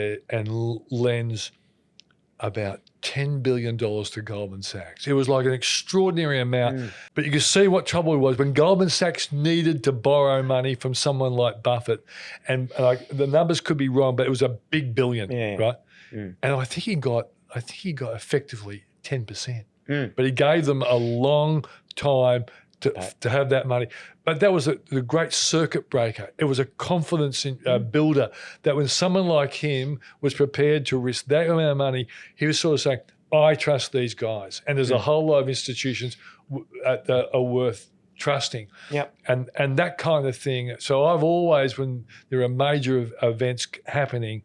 lends about $10 billion to Goldman Sachs. It was like an extraordinary amount, but you could see what trouble it was when Goldman Sachs needed to borrow money from someone like Buffett, and like the numbers could be wrong, but it was a big billion, right? And I think he got effectively 10%, but he gave them a long time to have that money. But that was the great circuit breaker. It was a confidence builder that when someone like him was prepared to risk that amount of money, he was sort of saying, I trust these guys. And there's a whole lot of institutions that are worth trusting. Yep. And that kind of thing. So I've always, when there are major events happening,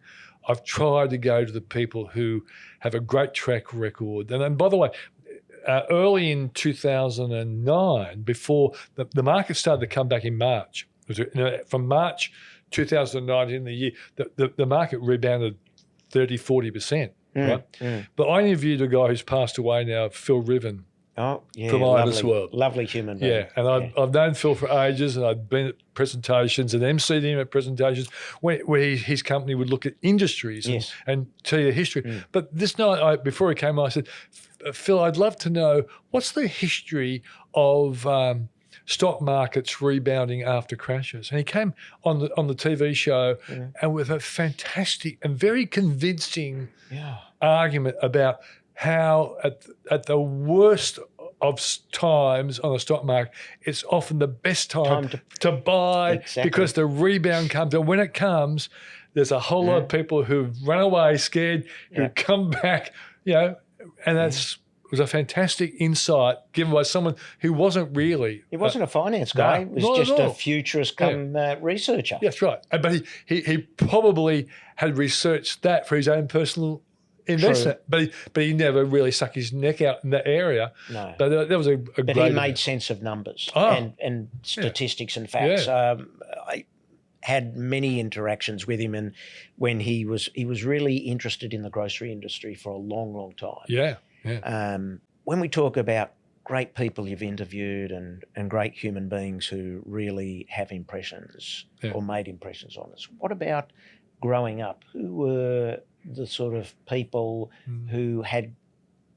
I've tried to go to the people who have a great track record. And by the way, early in 2009, before the market started to come back in March, from March 2019, the year, the market rebounded 30-40%, right? But I interviewed a guy who's passed away now, Phil Riven, from Ibis World. Lovely human being. Yeah, and I've known Phil for ages, and I've been at presentations and emceed him at presentations where his company would look at industries and tell you the history. But this night, before he came on, I said, Phil, I'd love to know what's the history of stock markets rebounding after crashes. And he came on the TV show and with a fantastic and very convincing argument about how at the worst of times on the stock market, it's often the best time to buy because the rebound comes. And when it comes, there's a whole lot of people who've run away scared, who come back, and that's was a fantastic insight given by someone who wasn't really... He wasn't a finance guy. He was just a futurist researcher. That's right. But he probably had researched that for his own personal investment. But he never really stuck his neck out in that area. No. But that was a great... But he made sense of numbers and statistics and facts. I had many interactions with him, and when he was really interested in the grocery industry for a long, long time. Yeah. When we talk about great people you've interviewed and great human beings who really have impressions or made impressions on us, what about growing up? Who were the sort of people who had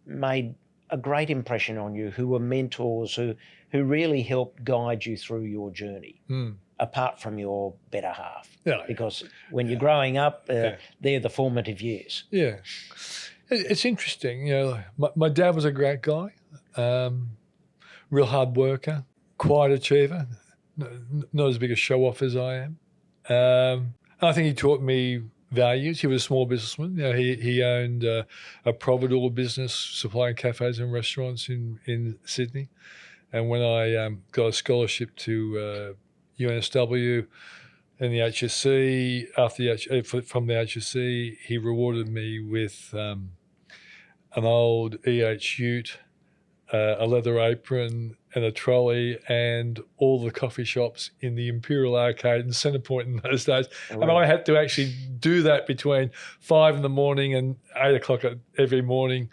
made a great impression on you, who were mentors, who really helped guide you through your journey, apart from your better half? Because when you're growing up, they're the formative years. Yeah. It's interesting, my dad was a great guy, real hard worker, quiet achiever, not as big a show-off as I am. I think he taught me values. He was a small businessman. He owned a providor business supplying cafes and restaurants in Sydney. And when I got a scholarship to UNSW and the HSC, from the HSC, he rewarded me with an old ute, a leather apron and a trolley, and all the coffee shops in the Imperial Arcade in Centrepoint in those days. And I had to actually do that between 5 in the morning and 8 o'clock every morning.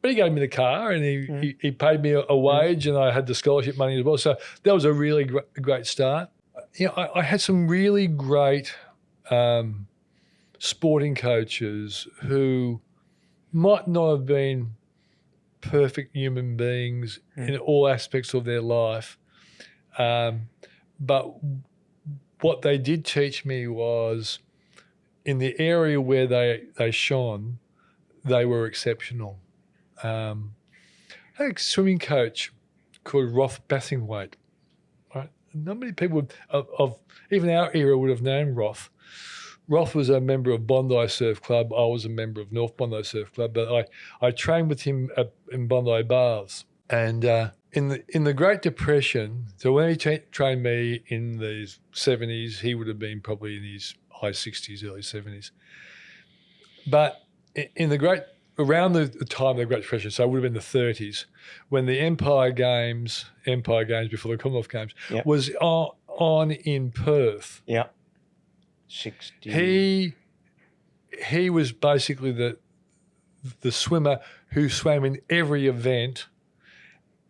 But he gave me the car and he paid me a wage, and I had the scholarship money as well. So that was a really great start. I had some really great sporting coaches who might not have been perfect human beings in all aspects of their life. But what they did teach me was in the area where they shone, they were exceptional. I had a swimming coach called Roth Bathingwaite. Right? Not many people of even our era would have known Roth. Roth was a member of Bondi Surf Club. I was a member of North Bondi Surf Club, but I trained with him in Bondi Baths. And in the Great Depression, so when he trained me in the 70s, he would have been probably in his high 60s, early 70s. But in around the time of the Great Depression, so it would have been the 30s, when the Empire Games before the Commonwealth Games, was on in Perth. Yeah. 60. He was basically the swimmer who swam in every event,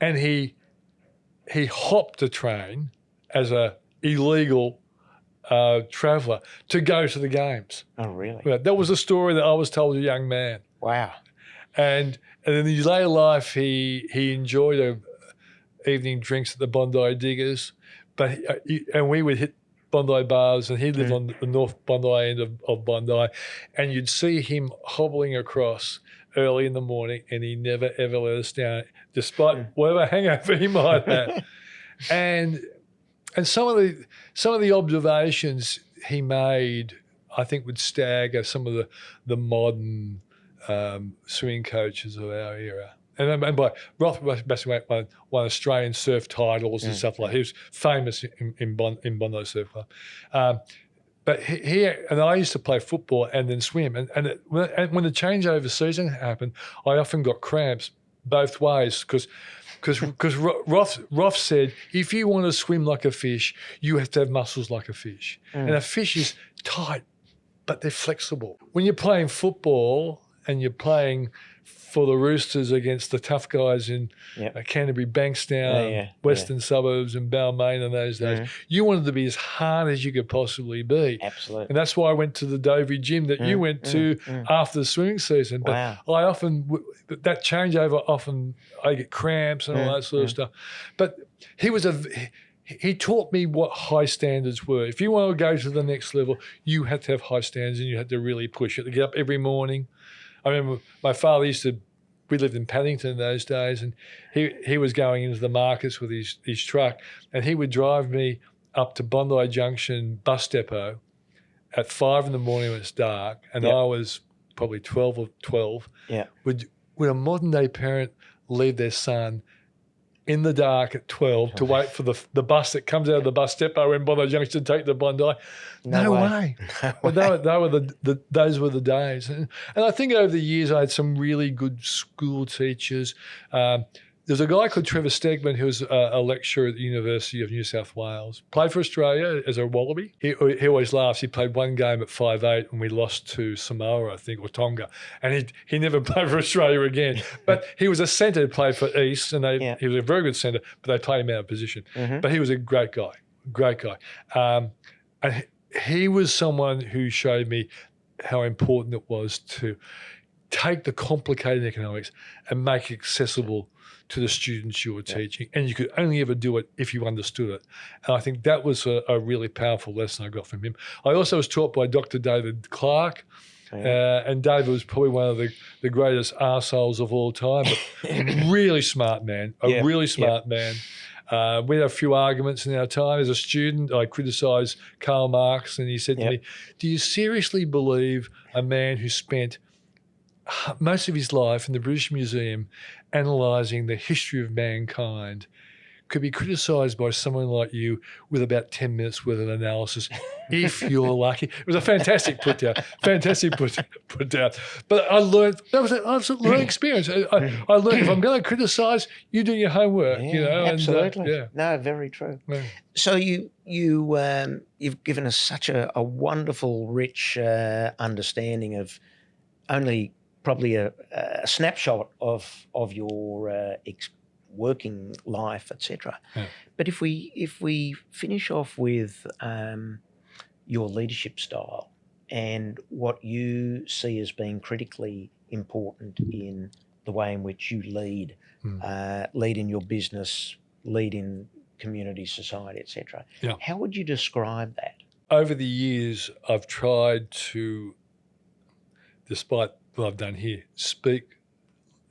and he hopped a train as a illegal traveller to go to the games. Oh, really? Yeah, that was a story that I was told as a young man. Wow. And in his later life, he enjoyed evening drinks at the Bondi Diggers, and we would hit Bondi bars, and he lived on the North Bondi end of Bondi, and you'd see him hobbling across early in the morning, and he never ever let us down, despite whatever hangover he might have. and some of the observations he made, I think, would stagger some of the modern swimming coaches of our era. And by Roth basically won Australian surf titles and stuff like that. He was famous in Bondi Surf Club. But and I used to play football and then swim. And when the changeover season happened, I often got cramps both ways because Roth said, if you want to swim like a fish, you have to have muscles like a fish. And a fish is tight, but they're flexible. When you're playing football and you're playing for the Roosters against the tough guys in Canterbury, Bankstown, Western Suburbs and Balmain in those days, you wanted to be as hard as you could possibly be. Absolutely. And that's why I went to the Dovey gym that you went to after the swimming season. But I often, that changeover, often I get cramps and all that sort of stuff. But he taught me what high standards were. If you want to go to the next level, you had to have high standards and you had to really push it. To get up every morning. I remember my father we lived in Paddington in those days, and he was going into the markets with his truck, and he would drive me up to Bondi Junction bus depot at 5 a.m. when it's dark, and I was probably 12 or 12. Yeah. Would a modern day parent leave their son in the dark at 12 to wait for the bus that comes out of the bus depot in Bondi Junction to take the Bondi? No way. But those were the days. And I think over the years I had some really good school teachers. There's a guy called Trevor Stegman who was a lecturer at the University of New South Wales. Played for Australia as a Wallaby. He always laughs. He played one game at 5'8" and we lost to Samoa, I think, or Tonga. And he never played for Australia again. But he was a centre who played for East, and he was a very good centre, but they played him out of position. But he was a great guy. And he was someone who showed me how important it was to take the complicated economics and make it accessible to the students you were teaching, and you could only ever do it if you understood it. And I think that was a really powerful lesson I got from him. I also was taught by Dr. David Clark, and David was probably one of the greatest arseholes of all time, but really smart man, really smart man. We had a few arguments in our time. As a student, I criticised Karl Marx, and he said to me, do you seriously believe a man who spent most of his life in the British Museum analysing the history of mankind could be criticised by someone like you with about 10 minutes worth of analysis, if you're lucky? It was a fantastic put down, But I learned, that was an absolute learning experience. I learned if I'm going to criticise, you do your homework, Absolutely. And, No, very true. Yeah. So you've given us such a wonderful, rich understanding of only probably a snapshot of your working life, etc. But if we finish off with your leadership style and what you see as being critically important in the way in which you lead in your business, lead in community, society, etc. How would you describe that? Over the years, I've tried to, despite what I've done here, speak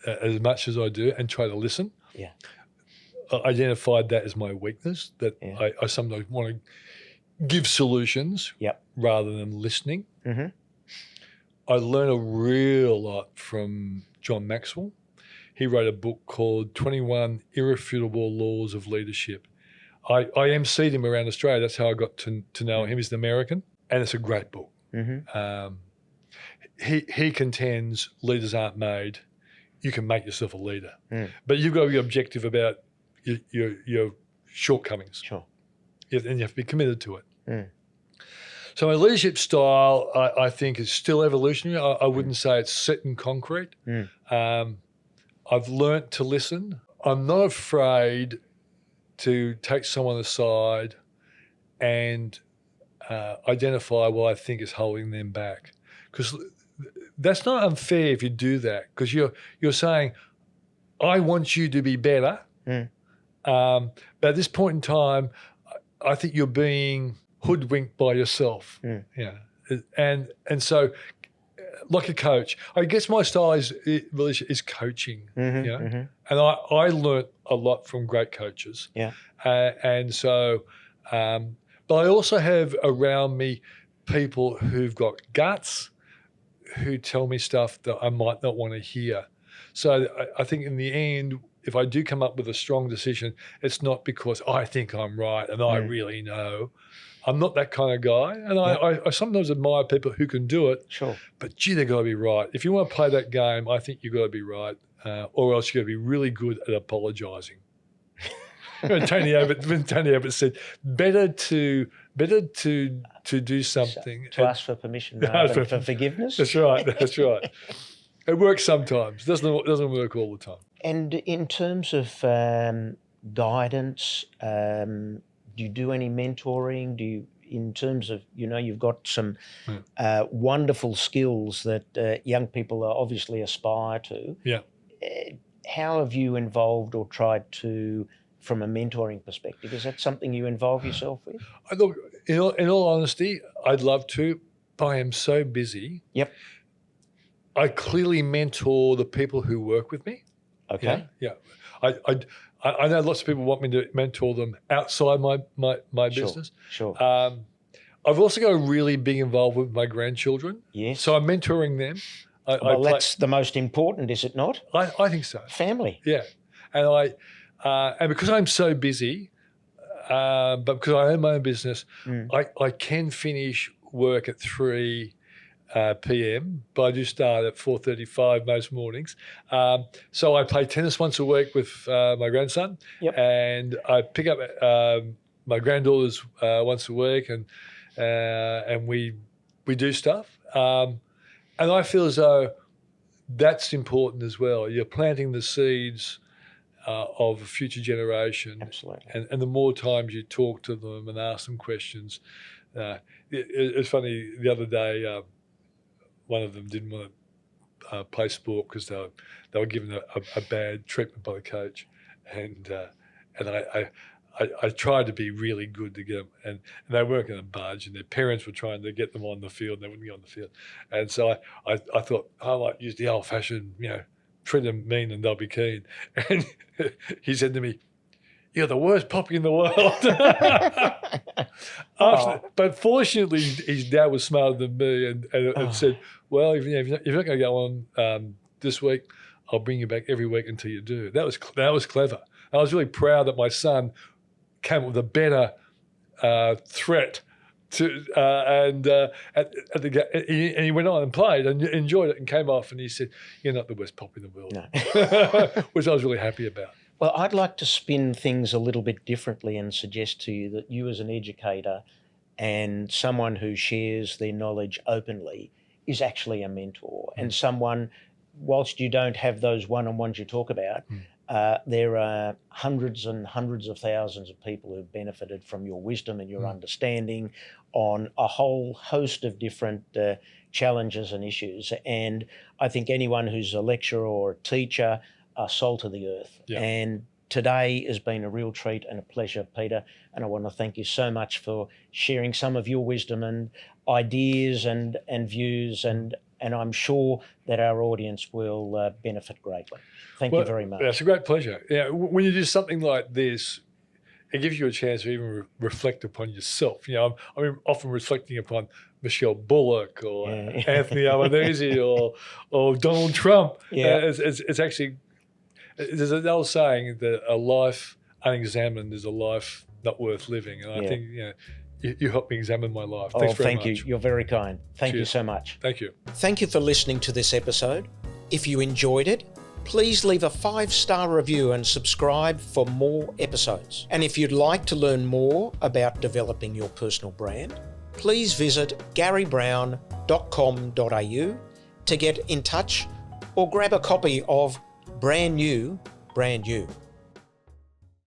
as much as I do and try to listen. I identified that as my weakness, that I sometimes want to give solutions rather than listening. I learned a real lot from John Maxwell. he wrote a book called 21 Irrefutable Laws of Leadership. I emceed him around Australia. That's how I got to know him. He's an American, and it's a great book. He contends leaders aren't made. You can make yourself a leader. But you've got to be objective about your shortcomings. Sure. And you have to be committed to it. So my leadership style, I think, is still evolutionary. I wouldn't say it's set in concrete. I've learnt to listen. I'm not afraid to take someone aside and identify what I think is holding them back. Because that's not unfair if you do that, because you're saying, I want you to be better. But at this point in time, I think you're being hoodwinked by yourself. And so, like a coach, I guess my style is coaching. And I learnt a lot from great coaches. And so, but I also have around me people who've got guts, who tell me stuff that I might not want to hear. So I think in the end, if I do come up with a strong decision, it's not because I think I'm right and I really know. I'm not that kind of guy. And I sometimes admire people who can do it. Sure. But gee, they've got to be right. If you want to play that game, I think you've got to be right, or else you've got to be really good at apologising. Tony Abbott said, better to do something. To ask for permission rather than for forgiveness. That's right. That's right. It works sometimes. Doesn't work all the time. And in terms of guidance, do you do any mentoring? Do you, in terms of, you've got some wonderful skills that young people obviously aspire to. Yeah. How have you involved or tried to, from a mentoring perspective, is that something you involve yourself with? Look, in all honesty, I'd love to, but I am so busy. Yep. I clearly mentor the people who work with me. Okay. Yeah. I know lots of people want me to mentor them outside my business. Sure. I've also got a really big involvement with my grandchildren. Yes. So I'm mentoring them. That's the most important, is it not? I think so. Family. Yeah. And because I'm so busy, but because I own my own business, I can finish work at 3 p.m, but I do start at 4:35 most mornings. So I play tennis once a week with my grandson, and I pick up my granddaughters once a week, and we do stuff. And I feel as though that's important as well. You're planting the seeds of a future generation. Absolutely. And the more times you talk to them and ask them questions. It's funny, the other day, one of them didn't want to play sport because they were given a bad treatment by the coach, and I tried to be really good to get them, and they weren't going to budge, and their parents were trying to get them on the field, and they wouldn't get on the field, and so I thought I might use the old-fashioned, treat them mean and they'll be keen, and he said to me, "You're the worst poppy in the world." But fortunately, his dad was smarter than me and said, "Well, if you're not going to go on this week, I'll bring you back every week until you do." That was clever. I was really proud that my son came up with a better threat to, and he went on and played and enjoyed it and came off, and he said, "You're not the worst pop in the world," which I was really happy about. Well, I'd like to spin things a little bit differently and suggest to you that you as an educator and someone who shares their knowledge openly is actually a mentor, and someone, whilst you don't have those one-on-ones you talk about, there are hundreds and hundreds of thousands of people who've benefited from your wisdom and your understanding on a whole host of different challenges and issues. And I think anyone who's a lecturer or a teacher are salt of the earth. Yeah. And today has been a real treat and a pleasure, Peter. And I want to thank you so much for sharing some of your wisdom and ideas and views. And I'm sure that our audience will benefit greatly. Thank you very much. Yeah, it's a great pleasure. Yeah, when you do something like this, it gives you a chance to even reflect upon yourself. I'm often reflecting upon Michelle Bullock or Anthony Albanese or Donald Trump. Yeah. It's actually There's an old saying that a life unexamined is a life not worth living. And I think, you helped me examine my life. Thanks very much. Thank you. You're very kind. Thank you Cheers. so much. Thank you. Thank you for listening to this episode. If you enjoyed it, please leave a 5-star review and subscribe for more episodes. And if you'd like to learn more about developing your personal brand, please visit garybrowne.com.au to get in touch or grab a copy of Brand New, Brand You.